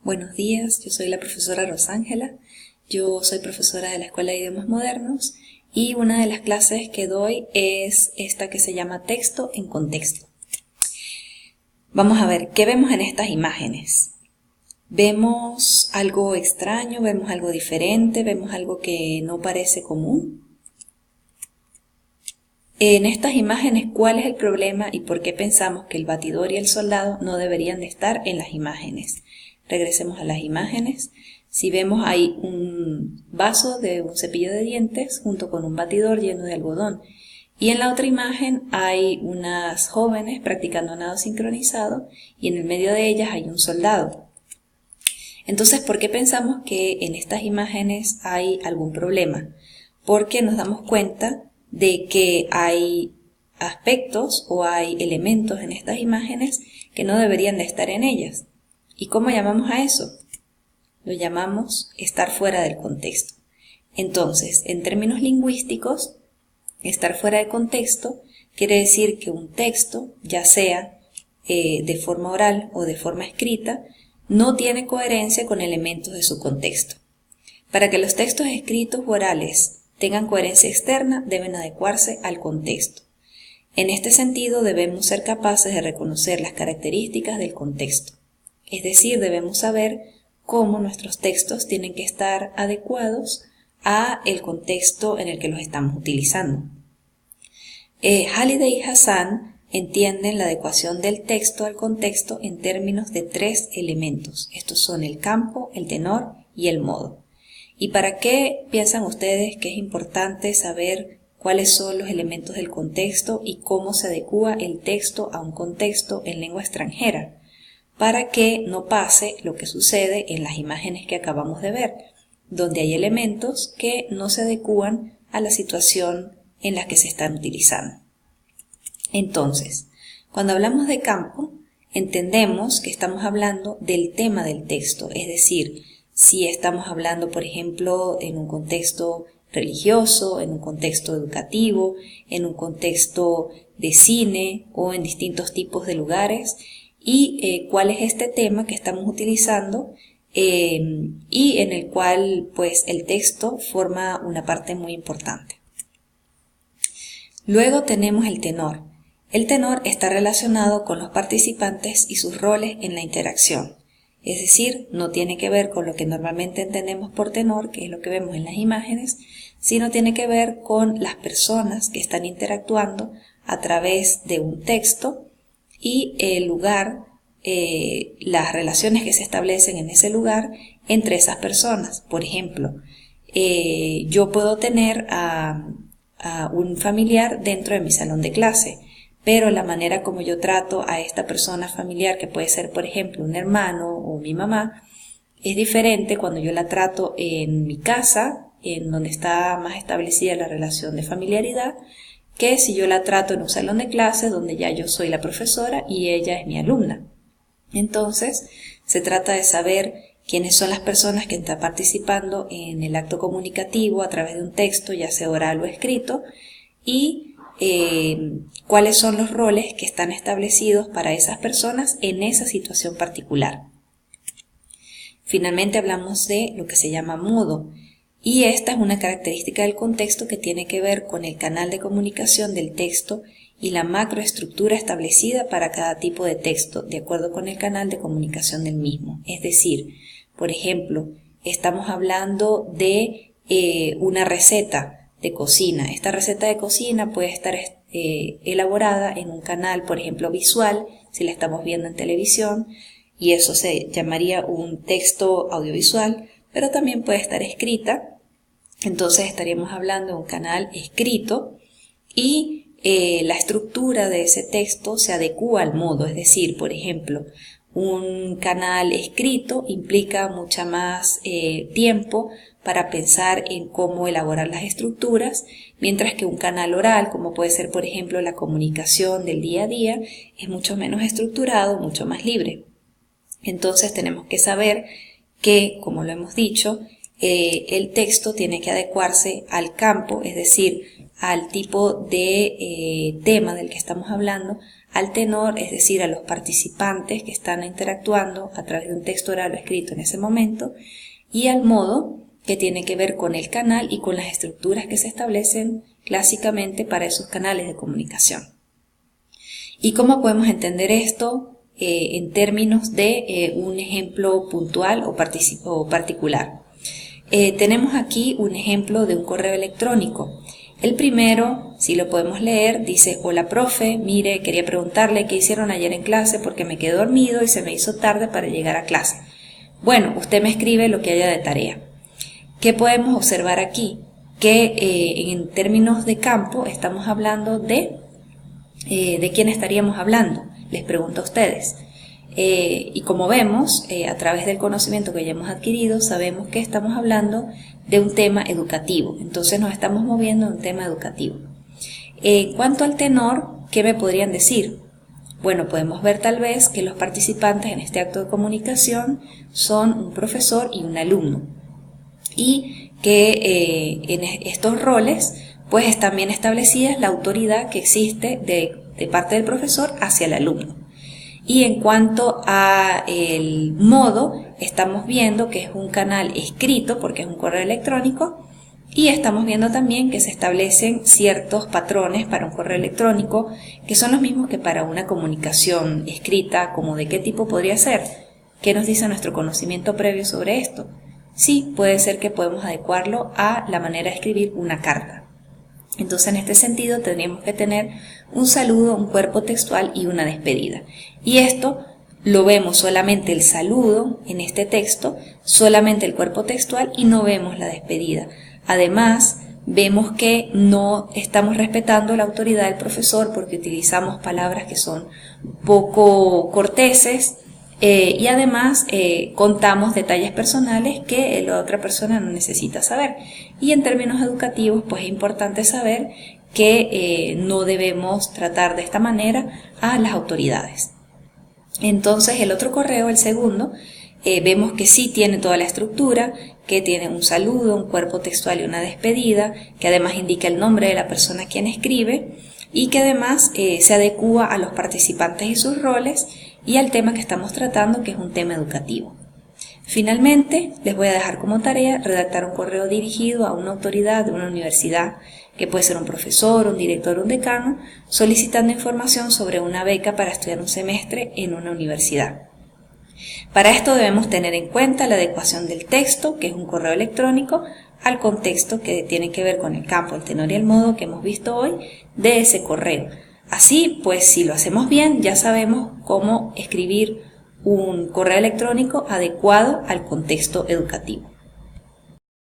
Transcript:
Buenos días, yo soy la profesora Rosángela. Yo soy profesora de la Escuela de Idiomas Modernos y una de las clases que doy es esta que se llama Texto en Contexto. Vamos a ver, ¿qué vemos en estas imágenes? ¿Vemos algo extraño? ¿Vemos algo diferente? ¿Vemos algo que no parece común? En estas imágenes, ¿cuál es el problema y por qué pensamos que el batidor y el soldado no deberían de estar en las imágenes? Regresemos a las imágenes. Si vemos ahí un vaso de un cepillo de dientes junto con un batidor lleno de algodón. Y en la otra imagen hay unas jóvenes practicando nado sincronizado y en el medio de ellas hay un soldado. Entonces, ¿por qué pensamos que en estas imágenes hay algún problema? Porque nos damos cuenta de que hay aspectos o hay elementos en estas imágenes que no deberían de estar en ellas. ¿Y cómo llamamos a eso? Lo llamamos estar fuera del contexto. Entonces, en términos lingüísticos, estar fuera de contexto quiere decir que un texto, ya sea de forma oral o de forma escrita, no tiene coherencia con elementos de su contexto. Para que los textos escritos o orales tengan coherencia externa, deben adecuarse al contexto. En este sentido, debemos ser capaces de reconocer las características del contexto. Es decir, debemos saber cómo nuestros textos tienen que estar adecuados a el contexto en el que los estamos utilizando. Halliday y Hassan entienden la adecuación del texto al contexto en términos de tres elementos. Estos son el campo, el tenor y el modo. ¿Y para qué piensan ustedes que es importante saber cuáles son los elementos del contexto y cómo se adecúa el texto a un contexto en lengua extranjera? Para que no pase lo que sucede en las imágenes que acabamos de ver, donde hay elementos que no se adecúan a la situación en la que se están utilizando. Entonces, cuando hablamos de campo, entendemos que estamos hablando del tema del texto, es decir, si estamos hablando, por ejemplo, en un contexto religioso, en un contexto educativo, en un contexto de cine o en distintos tipos de lugares, y cuál es este tema que estamos utilizando y en el cual pues el texto forma una parte muy importante. Luego tenemos el tenor. El tenor está relacionado con los participantes y sus roles en la interacción. Es decir, no tiene que ver con lo que normalmente entendemos por tenor, que es lo que vemos en las imágenes, sino tiene que ver con las personas que están interactuando a través de un texto y el lugar, las relaciones que se establecen en ese lugar entre esas personas. Por ejemplo, yo puedo tener a un familiar dentro de mi salón de clase, pero la manera como yo trato a esta persona familiar, que puede ser por ejemplo un hermano o mi mamá, es diferente cuando yo la trato en mi casa, en donde está más establecida la relación de familiaridad, que si yo la trato en un salón de clase donde ya yo soy la profesora y ella es mi alumna. Entonces, se trata de saber quiénes son las personas que están participando en el acto comunicativo a través de un texto, ya sea oral o escrito, y cuáles son los roles que están establecidos para esas personas en esa situación particular. Finalmente hablamos de lo que se llama modo, y esta es una característica del contexto que tiene que ver con el canal de comunicación del texto y la macroestructura establecida para cada tipo de texto, de acuerdo con el canal de comunicación del mismo. Es decir, por ejemplo, estamos hablando de una receta de cocina. Esta receta de cocina puede estar elaborada en un canal, por ejemplo, visual, si la estamos viendo en televisión, y eso se llamaría un texto audiovisual, pero también puede estar escrita. Entonces estaríamos hablando de un canal escrito y la estructura de ese texto se adecúa al modo, es decir, por ejemplo, un canal escrito implica mucha más tiempo para pensar en cómo elaborar las estructuras, mientras que un canal oral, como puede ser por ejemplo la comunicación del día a día, es mucho menos estructurado, mucho más libre. Entonces tenemos que saber que, como lo hemos dicho, el texto tiene que adecuarse al campo, es decir, al tipo de tema del que estamos hablando, al tenor, es decir, a los participantes que están interactuando a través de un texto oral o escrito en ese momento, y al modo, que tiene que ver con el canal y con las estructuras que se establecen clásicamente para esos canales de comunicación. ¿Y cómo podemos entender esto en términos de un ejemplo puntual o particular? Tenemos aquí un ejemplo de un correo electrónico. El primero, si lo podemos leer, dice: hola profe, mire, quería preguntarle qué hicieron ayer en clase porque me quedé dormido y se me hizo tarde para llegar a clase. Bueno, usted me escribe lo que haya de tarea. ¿Qué podemos observar aquí? Que en términos de campo estamos hablando ¿de quién estaríamos hablando? Les pregunto a ustedes. Y como vemos, a través del conocimiento que ya hemos adquirido, sabemos que estamos hablando de un tema educativo. Entonces nos estamos moviendo en un tema educativo. En cuanto al tenor, ¿qué me podrían decir? Bueno, podemos ver tal vez que los participantes en este acto de comunicación son un profesor y un alumno. Y que en estos roles pues están bien establecidas la autoridad que existe de parte del profesor hacia el alumno. Y en cuanto a el modo, estamos viendo que es un canal escrito porque es un correo electrónico, y estamos viendo también que se establecen ciertos patrones para un correo electrónico que son los mismos que para una comunicación escrita, como de qué tipo podría ser. ¿Qué nos dice nuestro conocimiento previo sobre esto? Sí, puede ser que podemos adecuarlo a la manera de escribir una carta. Entonces, en este sentido, tendríamos que tener un saludo, un cuerpo textual y una despedida. Y esto lo vemos solamente el saludo en este texto, solamente el cuerpo textual, y no vemos la despedida. Además, vemos que no estamos respetando la autoridad del profesor porque utilizamos palabras que son poco corteses, y además contamos detalles personales que la otra persona no necesita saber. Y en términos educativos, pues es importante saber que no debemos tratar de esta manera a las autoridades. Entonces, el otro correo, el segundo, vemos que sí tiene toda la estructura, que tiene un saludo, un cuerpo textual y una despedida, que además indica el nombre de la persona a quien escribe, y que además se adecúa a los participantes y sus roles y al tema que estamos tratando, que es un tema educativo. Finalmente, les voy a dejar como tarea redactar un correo dirigido a una autoridad de una universidad, que puede ser un profesor, un director o un decano, solicitando información sobre una beca para estudiar un semestre en una universidad. Para esto debemos tener en cuenta la adecuación del texto, que es un correo electrónico, al contexto que tiene que ver con el campo, el tenor y el modo que hemos visto hoy de ese correo. Así, pues si lo hacemos bien, ya sabemos cómo escribir un correo electrónico adecuado al contexto educativo.